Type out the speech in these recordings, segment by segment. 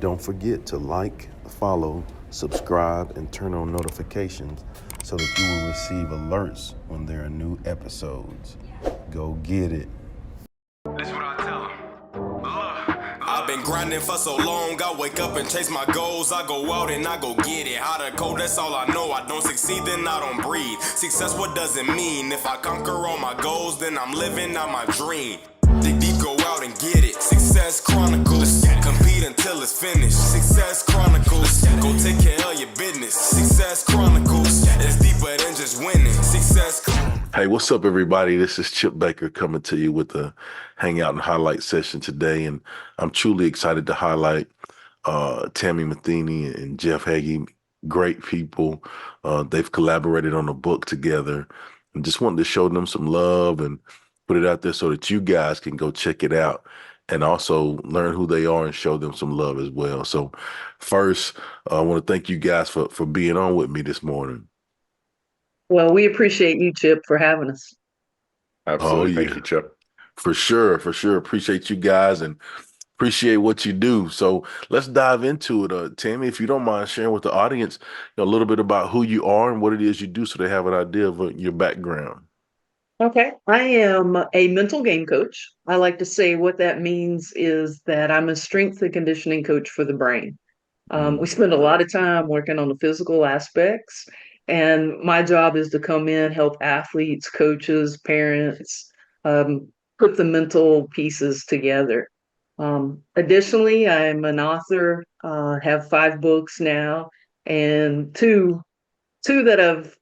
Don't forget to like, follow, subscribe, and turn on notifications so that you will receive alerts when there are new episodes. Go get it. That's what I tell them. I've been grinding for so long, I wake up and chase my goals. I go out and I go get it. How to code, that's all I know. I don't succeed, then I don't breathe. Success, what does it mean? If I conquer all my goals, then I'm living out my dream. Dig deep, go out and get it. Success Chronicles. Compete until it's finished. Success Chronicles. Go take care of your business. Success Chronicles. It's deeper than just winning. Success Chronicles. Hey, what's up, everybody? This is Chip Baker coming to you with the Hangout and Highlight session today, and I'm truly excited to highlight Tami Matheny and Jeff Heggie. Great people. They've collaborated on a book together, and just wanted to show them some love and put it out there so that you guys can go check it out and also learn who they are and show them some love as well. So first, I want to thank you guys for being on with me this morning. Well, we appreciate you, Chip, for having us. Absolutely. Oh, Thank yeah. you, Chip. For sure. Appreciate you guys and appreciate what you do. So let's dive into it. Tami, if you don't mind sharing with the audience a little bit about who you are and what it is you do so they have an idea of your background. Okay. I am a mental game coach. I like to say what that means is that I'm a strength and conditioning coach for the brain. We spend a lot of time working on the physical aspects, and my job is to come in, help athletes, coaches, parents, put the mental pieces together. Additionally, I'm an author, have 5 books now, and two that I've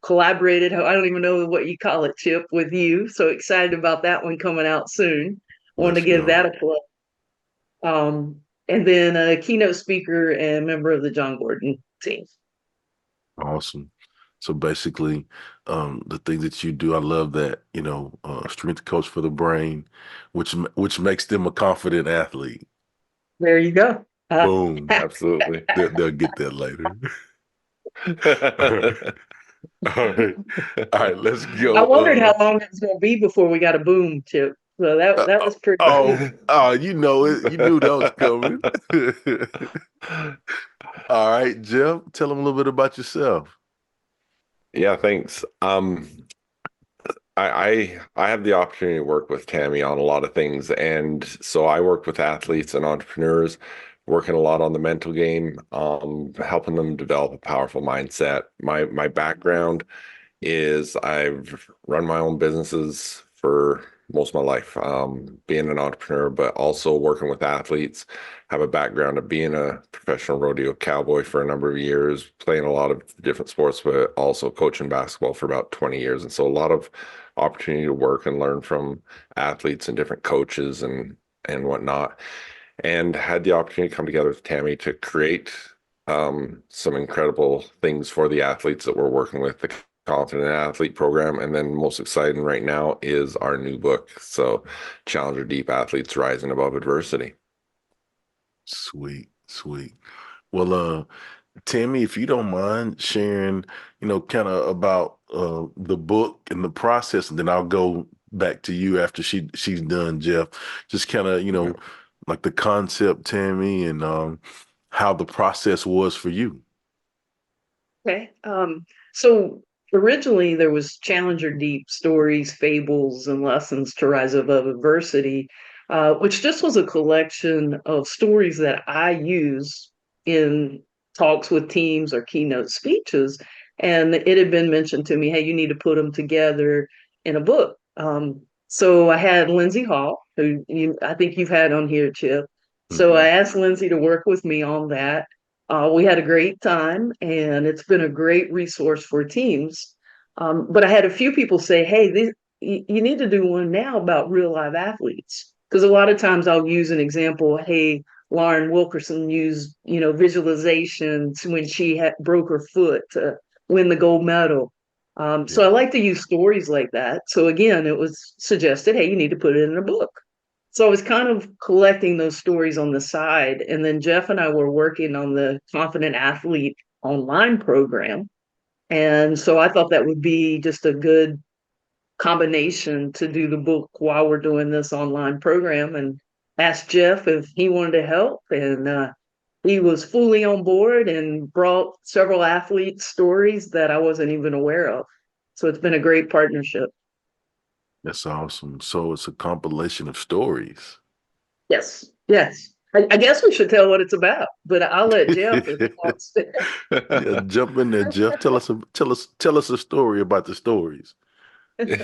collaborated. I don't even know what you call it, Chip, with you. So excited about that one coming out soon. Want to Let's give go. that a plug. And then a keynote speaker and member of the John Gordon team. Awesome. So basically, the thing that you do, I love that, strength coach for the brain, which makes them a confident athlete. There you go. Boom. Absolutely. They'll get that later. All right, let's go. I wondered how long it was going to be before we got a boom, Chip. So that was pretty cool. You know it. You knew that was coming. All right, Jeff, tell them a little bit about yourself. Yeah, thanks. I have the opportunity to work with Tami on a lot of things, and so I work with athletes and entrepreneurs, working a lot on the mental game, helping them develop a powerful mindset. My background is I've run my own businesses for most of my life, being an entrepreneur, but also working with athletes. Have a background of being a professional rodeo cowboy for a number of years, playing a lot of different sports, but also coaching basketball for about 20 years. And so a lot of opportunity to work and learn from athletes and different coaches and whatnot. And had the opportunity to come together with Tami to create some incredible things for the athletes that we're working with, the Confident Athlete program. And then most exciting right now is our new book. So Challenger Deep Athletes Rising Above Adversity. Sweet. Well, Tami, if you don't mind sharing, kind of about the book and the process, and then I'll go back to you after she's done, Jeff. Just kind of, like the concept, Tami, and how the process was for you. Okay. So originally there was Challenger Deep Stories, Fables, and Lessons to Rise Above Adversity, which just was a collection of stories that I use in talks with teams or keynote speeches. And it had been mentioned to me, hey, you need to put them together in a book. So I had Lindsay Hall, who I think you've had on here, Chip. So I asked Lindsay to work with me on that. We had a great time, and it's been a great resource for teams. But I had a few people say, hey, you need to do one now about real live athletes. Because a lot of times I'll use an example, hey, Lauren Wilkerson used, visualization when she broke her foot to win the gold medal. So I like to use stories like that. So again, it was suggested, hey, you need to put it in a book. So I was kind of collecting those stories on the side. And then Jeff and I were working on the Confident Athlete online program. And so I thought that would be just a good combination to do the book while we're doing this online program. And asked Jeff if he wanted to help, and he was fully on board and brought several athletes stories that I wasn't even aware of. So it's been a great partnership. That's awesome. So it's a compilation of stories. Yes, yes. I guess we should tell what it's about, but I'll let Jeff if he wants to. Yeah, jump in there, Jeff. Tell us a story about the stories.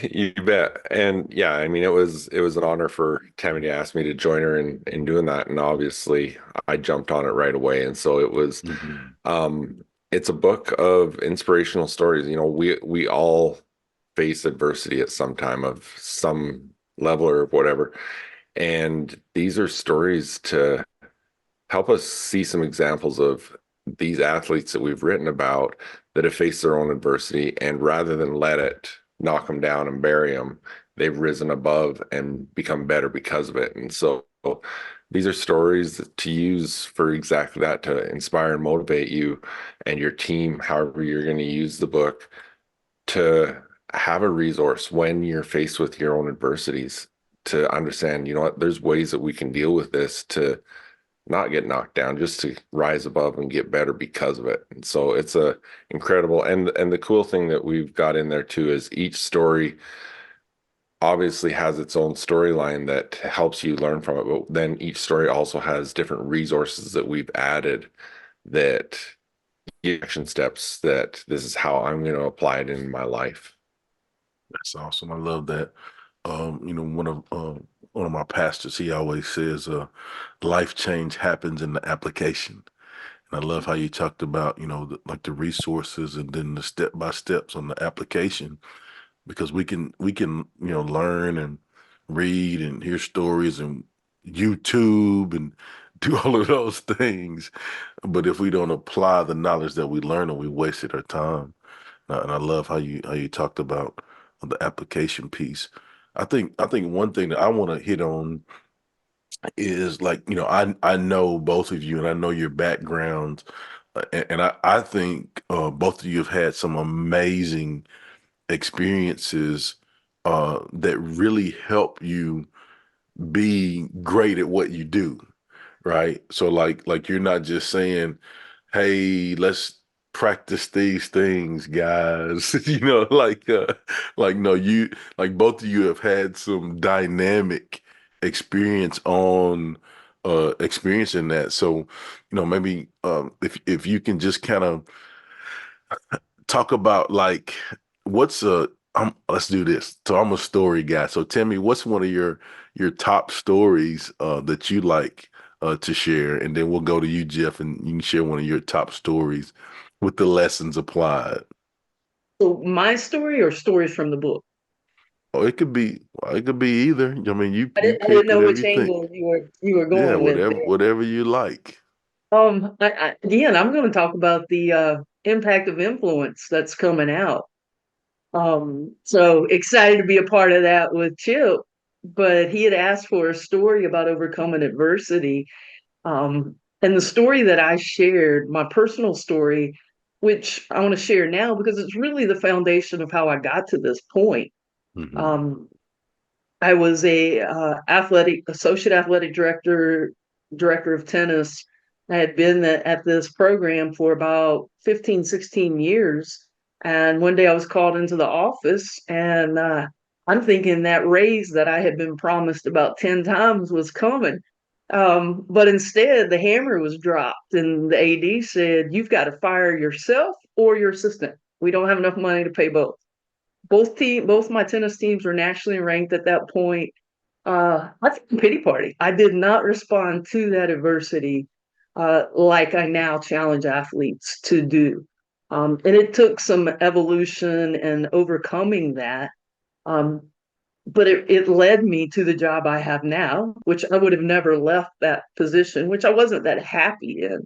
You bet. And yeah, I mean, it was an honor for Tammy to ask me to join her in doing that. And obviously I jumped on it right away. And so it was Mhm. it's a book of inspirational stories. You know, we all face adversity at some time of some level or whatever. And these are stories to help us see some examples of these athletes that we've written about that have faced their own adversity, and rather than let it knock them down and bury them, they've risen above and become better because of it. And so these are stories to use for exactly that, to inspire and motivate you and your team, however you're going to use the book, to have a resource when you're faced with your own adversities, to understand, you know what, there's ways that we can deal with this to not get knocked down, just to rise above and get better because of it. And so it's a incredible, and the cool thing that we've got in there too is each story obviously has its own storyline that helps you learn from it, but then each story also has different resources that we've added that action steps that this is how I'm going to apply it in my life. That's awesome. I love that. One of my pastors, he always says, life change happens in the application. And I love how you talked about, like the resources and then the step by steps on the application, because we can learn and read and hear stories and YouTube and do all of those things, but if we don't apply the knowledge that we learn, and we wasted our time. And I love how you talked about the application piece. I think one thing that I want to hit on is, like, I know both of you and I know your backgrounds, and I think both of you have had some amazing experiences that really help you be great at what you do, right? So like you're not just saying, "Hey, let's practice these things, guys." Like no, you like both of you have had some dynamic experience on experiencing that. So, maybe if you can just kind of talk about, like, what's a let's do this. So I'm a story guy. So tell me, what's one of your top stories that you like to share, and then we'll go to you, Jeff, and you can share one of your top stories with the lessons applied. So my story or stories from the book? Oh, it could be either. I mean, you I you didn't pick know whatever which you think. angle you were Yeah, going with whatever there. whatever you like. Again, I'm going to talk about the impact of influence that's coming out. So excited to be a part of that with Chip, but he had asked for a story about overcoming adversity. And the story that I shared, my personal story, which I want to share now because it's really the foundation of how I got to this point. Hmm. Um, I was a associate athletic director of tennis. I had been at this program for about 15, 16 years. And one day I was called into the office, and I'm thinking that raise that I had been promised about 10 times was coming. But instead, the hammer was dropped, and the AD said, "You've got to fire yourself or your assistant. We don't have enough money to pay both." Both my tennis teams were nationally ranked at that point. I think a pity party. I did not respond to that adversity like I now challenge athletes to do. And it took some evolution and overcoming that. Um, but it led me to the job I have now, which I would have never left that position, which I wasn't that happy in.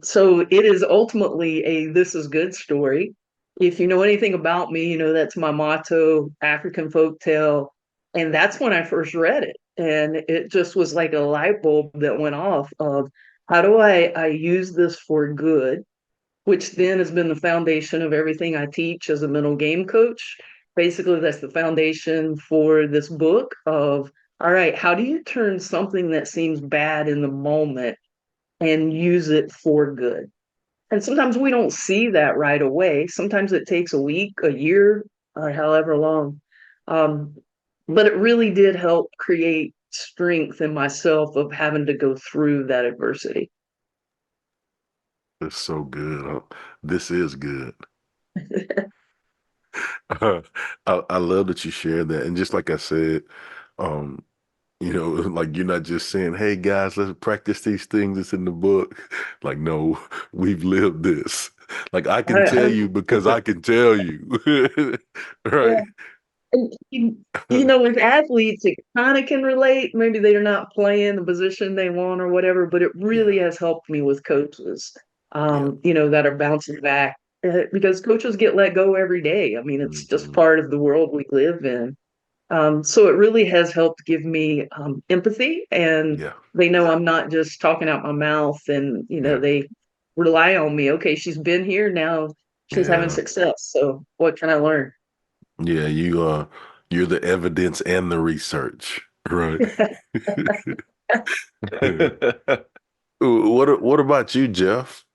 So it is ultimately a "this is good" story. If you know anything about me, you know that's my motto, African folktale. And that's when I first read it. And it just was like a light bulb that went off of how do I use this for good, which then has been the foundation of everything I teach as a mental game coach. Basically, that's the foundation for this book of all right, how do you turn something that seems bad in the moment and use it for good? And sometimes we don't see that right away. Sometimes it takes a week, a year, or however long. Um, but it really did help create strength in myself of having to go through that adversity. It's so good. This is good. I love that you shared that. And just like I said, um, like you're not just saying, hey guys, let's practice these things that's in the book. Like, no, we've lived this. Like I can tell I, you because I can tell you. yeah. Right. And with athletes, it kind of can relate. Maybe they're not playing the position they want or whatever, but it Yeah. really has helped me with coaches, Yeah. that are bouncing back because coaches get let go every day. I mean, it's just Hmm. part of the world we live in. So it really has helped give me empathy, and Yeah. they know I'm not just talking out my mouth, and Yeah. they rely on me. Okay, she's been here now; she's having Yeah. success. So what can I learn? Yeah. You're the evidence and the research. Right. What about you, Jeff?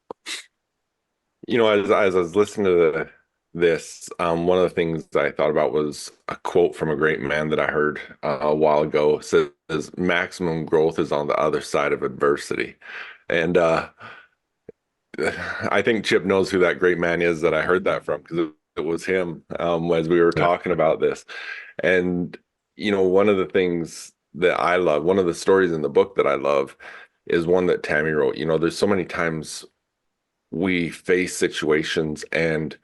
As I was listening to this, one of the things I thought about was a quote from a great man that I heard a while ago. It says, "Maximum growth is on the other side of adversity," and I think Chip knows who that great man is that I heard that from because it was him as we were talking about this. And one of the things that I love, one of the stories in the book that I love, is one that Tami wrote. There's so many times we face situations and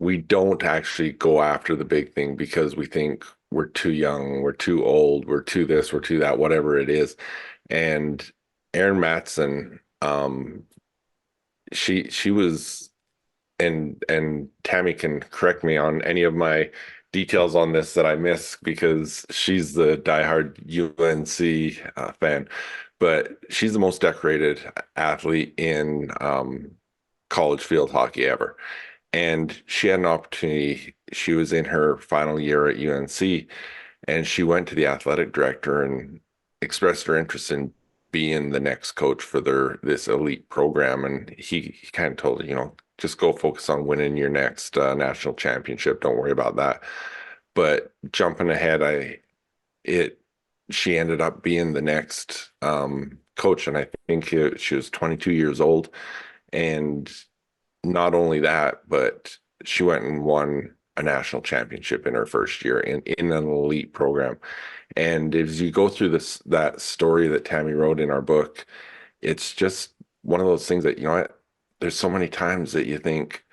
we don't actually go after the big thing because we think we're too young, we're too old, we're too this, we're too that, whatever it is. And Erin Matson, she was, and Tami can correct me on any of my details on this that I miss because she's the diehard UNC fan, but she's the most decorated athlete in college field hockey ever. And she had an opportunity. She was in her final year at UNC, and she went to the athletic director and expressed her interest in being the next coach for this elite program. And he kind of told her, just go focus on winning your next national championship. Don't worry about that. But jumping ahead, it she ended up being the next coach, and I think she was 22 years old. And not only that, but she went and won a national championship in her first year in an elite program. And as you go through that story that Tami wrote in our book, it's just one of those things that, there's so many times that you think,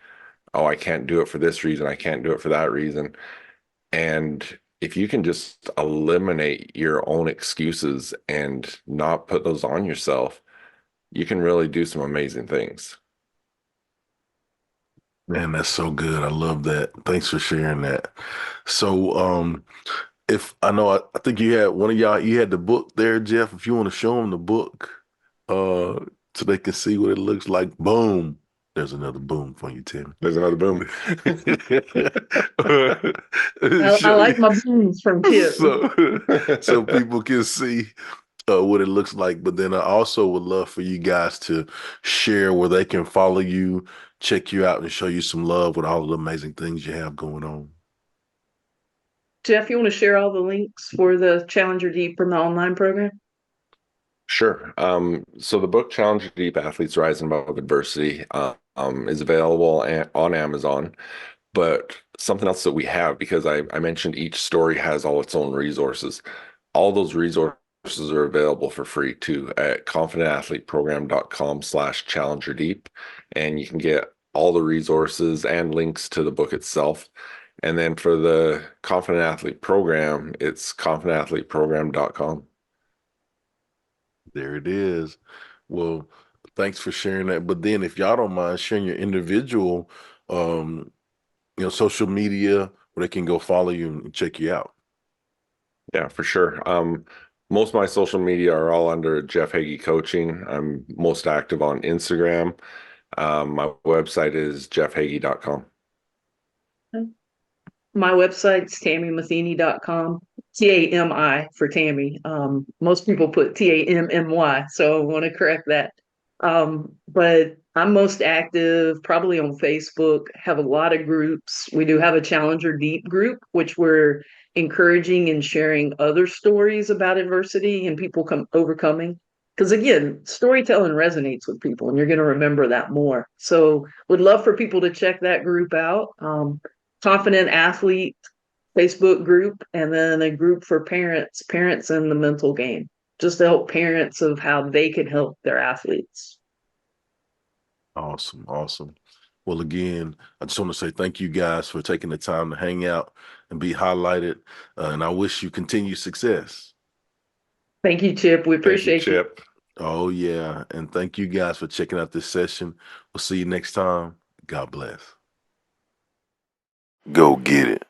oh, I can't do it for this reason, I can't do it for that reason. And if you can just eliminate your own excuses and not put those on yourself, you can really do some amazing things. Man, that's so good. I love that. Thanks for sharing that. So, if I know, I think you had one of y'all, you had the book there, Jeff. If you want to show them the book, uh, so they can see what it looks like. Boom. There's another boom for you, Tim. There's another boom. I Show you. like my beans from Tip. So people can see what it looks like. But then I also would love for you guys to share where they can follow you, check you out, and show you some love with all the amazing things you have going on. Jeff, you want to share all the links for the Challenger Deep from the online program? Sure. So the book Challenge Deep Athletes Rising Above Adversity is available on Amazon. But something else that we have, because I mentioned each story has all its own resources. All those resources are available for free too at confidentathleteprogram.com/challengerdeep. And you can get all the resources and links to the book itself. And then for the Confident Athlete Program, it's confidentathleteprogram.com. There it is. Well, thanks for sharing that. But then if y'all don't mind sharing your individual um, social media where they can go follow you and check you out. Yeah, for sure. Most of my social media are all under Jeff Heggie Coaching. I'm most active on Instagram. My website is jeffhaggie.com. My website's tamimatheny.com. Tami for Tammy. Most people put Tammy, so I want to correct that. But I'm most active probably on Facebook, have a lot of groups. We do have a Challenger Deep group, which we're encouraging and sharing other stories about adversity and people overcoming. Because again, storytelling resonates with people and you're going to remember that more. So would love for people to check that group out. Confident Athlete Facebook group, and then a group for parents in the mental game, just to help parents of how they can help their athletes. Awesome, awesome. Well, again, I just want to say thank you guys for taking the time to hang out and be highlighted. And I wish you continued success. Thank you, Chip. We Thank you, appreciate you. Chip. Oh, yeah. And thank you guys for checking out this session. We'll see you next time. God bless. Go get it.